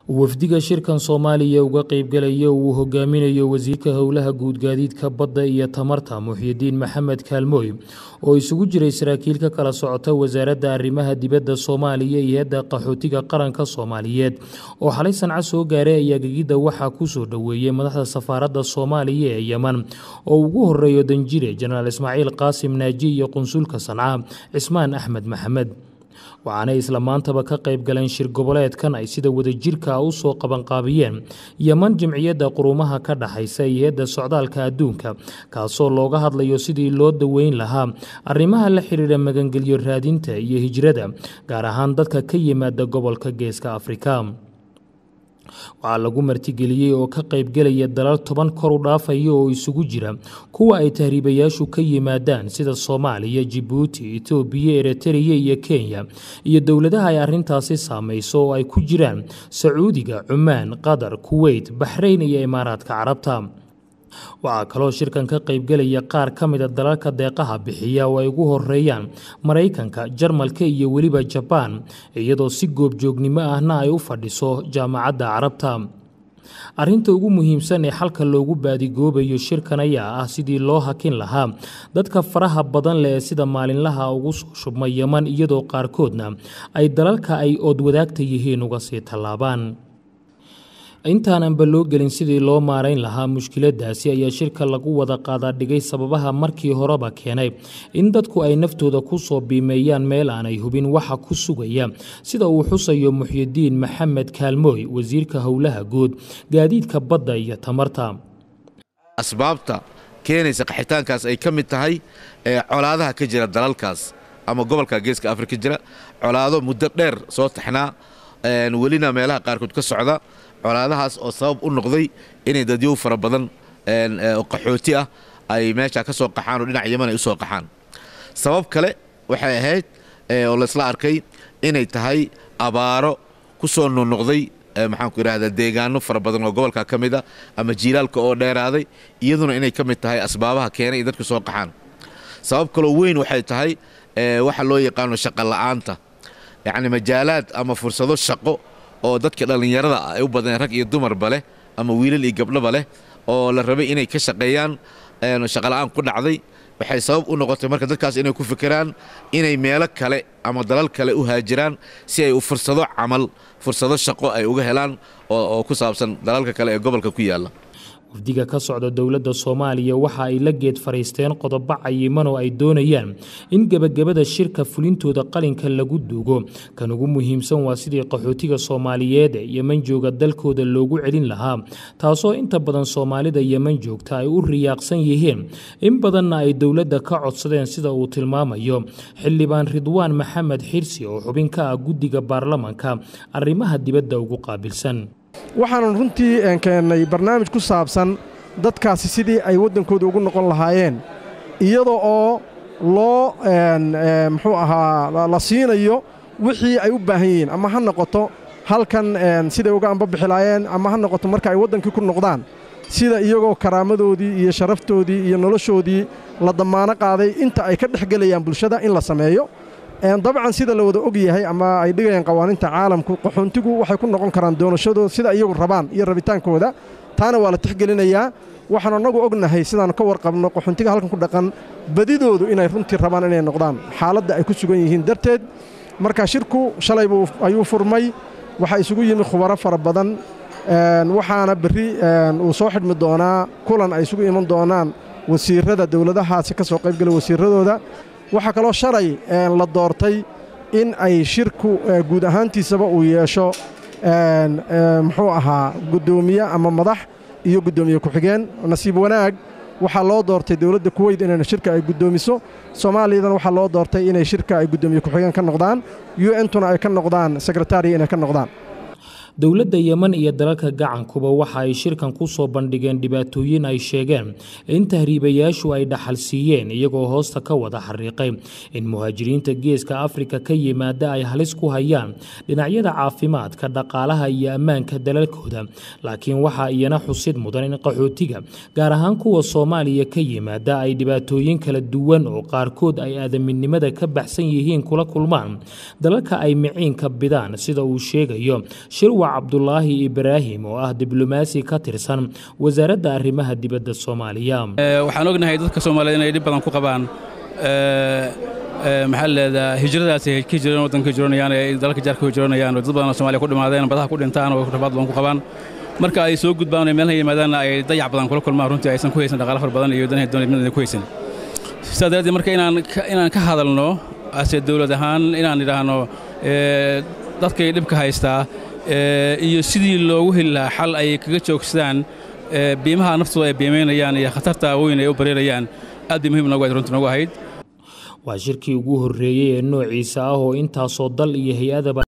wafdiga shirkan Soomaaliya uga qaybgalaya uu hogaaminayo wasiirka howlaha guud gaadiidka badda iyo tamarta Muxyidiin Maxamed Kaalmooy oo isugu jiray saraakiil ka kala socota wasaaradda arrimaha dibadda Soomaaliya iyo hay'adda qaxootiga qaranka Soomaaliyeed oo xalay Sanca soo gaaray ayaa gagida waxa ku soo dhaweeyay madaxda safaaradda Soomaaliya ee Yemen oo ugu horeeyo danjire General Ismaaciil Qaasim Naaji iyo qunsulka Sanca Cismaan Axmed Maxamed waxaana isla maantaba ka qayb galeen shir goboleedkan ay sida wadajirka u soo qaban qaabiyeen Yemen Jamciyadda Quruumaha ka dhaxaysa iyo hay'adda socdaalka adduunka kaasoo looga hadlayo sidii loo daweyn lahaa arrimaha la xiriira magangelyo raadinta iyo hijrada gaar ahaan dadka ka yimaada gobolka Geeska Afrika waxaa lagu martigeliyay oo ka qayb galaya dalal 10 kor u dhaafaya oo isugu jira kuwa ay tahriibayaashu ka yimaadaan sida Soomaaliya, Djibouti, Itoobiya, Eritrea iyo Kenya iyo dawladaha ay arrintaasi saameeyso oo ay ku jiraan Sacuudiga, Oman, Qatar, Kuwait, Bahrain iyo Imaaraadka Carabta waxaa kaloo shirkan ka qayb galaya qaar ka mid ah dalalka deeqaha bixiya oo ay ugu horeeyaan Mareykanka, Jarmalka iyo weliba Japan iyadoo si goobjoognimo ahna ay u fadhiso jaamacadda Carabta arrinta ugu muhiimsan ee xalka loogu baadigoobayo shirkan ayaa ah sidii loo hakin lahaa dadka faraha badan leh sida maalinlaha ugu soo shubmay Yemen iyadoo qaarkoodna ay dalalka ay ood wadaagta yihiin uga sii tallaabaan intaanan loo gelin sidii loo maareyn lahaa mushkiladaasi ayaa shirka lagu wada qaadaa dhigay sababaha markii horeba keenay in dadku ay naftooda ku soo biimeeyaan meel aanay hubin waxa ku sugaya sida uu xusayo Muxyidiin Maxamed Kaalmooy wasiirka howlaha guud gaadiidka badda iyo tamarta asbaabta keenaysa qaxitaankaas ay ka mid tahay colaadaha ka jira dalalkaas ama gobolka Geeska Afrika jira colaado muddo dheer soo taxnaa welina meelaha qaarkood ka socda colaadahaas oo sabab u noqday inay dadyo fara badan oo qaxooti ah ay meesha ka soo qaxaan oo dhinaca Yemen ay u soo qaxaan sabab kale waxay ahayd oo la isla arkay inay tahay abaaro ku soo noqday maxaan ku yiraahdaa deegaano fara badan oo gobolka ka mid ah ama jiilaalka oo dheeraaday iyaduna inay ka mid tahay asbaabaha keenay in dadku soo qaxaan sabab kale weyn waxay tahay waxa loo yaqaan shaqo la'aanta يعني مجالات أما فرصة شقة أو ضد كده لنيرة أو بدن رك يدمر بله أما ويل اللي قبله بله أو للربي إنه كشقيان إنه شغلان كل عضي بحساب إنه قط مركز الكاس إنه يكون فكران إنه يملك كله أما ضلال كله وهاجران سي وفرصة عمل فرصة شقة أي وجهلان أو كسابسن ضلال كله قبل كويالا wafdiga ka socda dawladda Soomaaliya waxa ay la geed fariisteen qodobo cayiman oo ay doonayaan in gabagabada shirka fulintooda qalinka lagu duugo kan ugu muhiimsan waa sidii qaxootiga Soomaaliyeed ee Yemen jooga dalkooda loogu celin lahaa taasoo inta badan Soomaalida Yemen joogta ay u riyaaqsan yihiin in badanna ay dawladda ka codsadeen sida uu tilmaamayo xildhibaan Ridwaan Maxamed Xirsi oo xubin ka ah guddiga baarlamaanka arrimaha dibadda ugu qaabilsan waxaan runtii keenay barnaamij ku saabsan dadkaasi sidii ay wadankooda ugu noqon lahaayeen iyadoo oo loo muxuu ahaa la siinayo wixii ay u baahan yihiin ama ha noqoto halkan siday uga anbabixilaayeen ama ha noqoto marka ay wadankii ku noqdaan sida iyagoo karaamadoodii iyo sharaftoodii iyo noloshoodii la damaano qaaday inta ay ka dhexgelayaan bulshada in la sameeyo dabcan sida la wada og yahay ama ay dhigayaan qawaaniinta caalamku qaxoontigu waxay ku noqon karaan doonashadooda sida iyagu rabaan iyo rabitaankooda taana waa la tixgelinayaa waxaan anagu ognahay sidaan ka warqabno qaxoontiga halkan ku dhaqan badidoodu inay runtii rabaan inay noqdaan xaaladda ay ku sugan yihiin darteed marka shirku shalay ayuu furmay waxa isugu yimi khubaro fara badan waxaana berri uu soo xidhmi doonaa kulan ay isugu iman doonaan wasiirada dawladahaasi ka soo qayb galay wasiiradooda waxaa kaloo shalay la doortay in ay shirku guud ahaantiisaba uu yeesho muxuu ahaa guddoomiye ama madax iyo guddoomiye ku-xigeen nasiib wanaag waxaa loo doortay dawladda Kuwait inay shirka ay guddoomiso Soomaaliyadan waxaa loo doortay inay shirka ay guddoomiye ku-xigeen ka noqdaan UN-tuna ay ka noqdaan secretary inay ka noqdaan dawladda Yemen iyo dalalka gacankuba waxa ay shirkan ku soo bandhigeen dhibaatooyin ay sheegeen in tahriibayaashu ay dhaxal siiyeen iyagoo hoosta ka wada xariiqay in muhaajiriinta Geeska Afrika ka yimaada ay halis ku hayaan dhinacyada caafimaadka dhaqaalaha iyo ammaanka dalalkooda laakiin waxa iyana xusid mudan in qaxootiga gaar ahaan kuwa Soomaaliya ka yimaada ay dhibaatooyin kala duwan oo qaarkood ay aadaminimada ka baxsan yihiin kula kulmaan dalalka ay miciinka bidaan sida uu sheegayo shir shirwac cabdulaahi ibraahim oo ah diblomaasi ka tirsan wasaaradda arrimaha dibadda Soomaaliya. waxaan ognahay dadka Soomaaliyeed inay dhib badan ku qabaan maxaa leedahay hijradaas ay ka jiraan wadanka jiroonayaan ee dalka jaarka jiroonayaan dad badan oo Soomaaliya ku dhimaadeen badaha ku dhintaan oo rabaad badan ku qabaan marka ay soo gudbaan meelaha yimaadaan ay dayac badan kula kulmaan runtii aysan ku haysan dhaqaale far badan iyo danaha doonayaan ku haysan sidaas marka inaan ka hadalno asee dawlad ahaan inaan idhaahno dadka dhibka haysta iyo sidii loogu heli lahaa xal ay kaga joogsadaan biimaha naftooda ay biimeynayaan iyo khatarta weyn ay u bareerayaan aad muhiim noogu ahayd waa shirkii ugu horeeyay ee noociisa ah oo intaasoo dal iyo hay'adaba